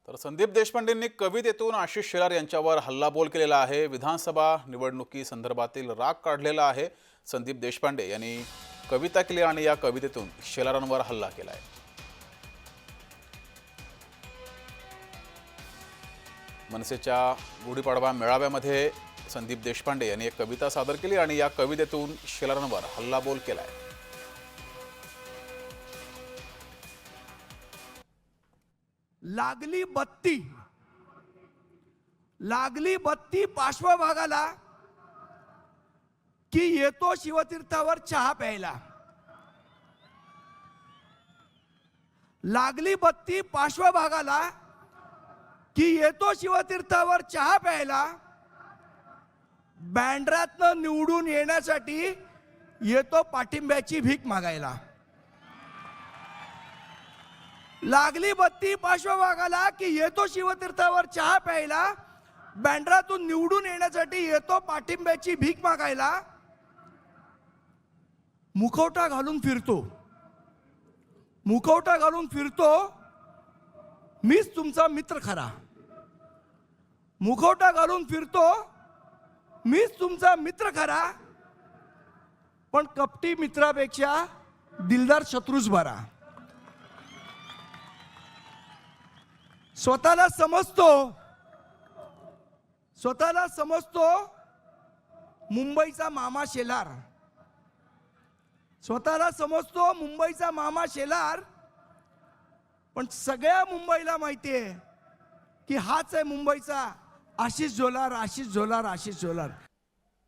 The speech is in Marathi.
तर संदीप देशपांडेंनी कवितेतून आशिष शेलार यांच्यावर हल्लाबोल केलेला आहे। विधानसभा निवडणुकी संदर्भातील राग काढलेला आहे। संदीप देशपांडे यांनी कविता केली आणि या कवितेतून शेलारांवर हल्ला केला आहे। मनसेच्या गुढीपाडवा मेळाव्यामध्ये संदीप देशपांडे यांनी एक कविता सादर केली आणि या कवितेतून शेलारांवर हल्लाबोल केला आहे। लागली बत्ती पार्श्वभागाला की येतो शिवतीर्थावर चहा प्यायला। लागली बत्ती पार्श्वभागाला की येतो शिवतीर्थावर चहा प्यायला। बँड्रातनं निवडून येण्यासाठी येतो पाठिंब्याची भीक मागायला। लागली बत्ती पार्श्वभागाला की येतो शिवतीर्थावर चहा प्यायला। बँड्रातून निवडून येण्यासाठी येतो पाठिंब्याची भीक मागायला। मुखवटा घालून फिरतो मीच तुमचा मित्र खरा। मुखवटा घालून फिरतो मीच तुमचा मित्र खरा, पण कपटी मित्रापेक्षा दिलदार शत्रूच बरा। स्वतःला समजतो मुंबईचा मामा शेलार। स्वतःला समजतो मुंबईचा मामा शेलार, पण सगळ्या मुंबईला माहिती आहे की हाच आहे मुंबईचा आशिष झोलार।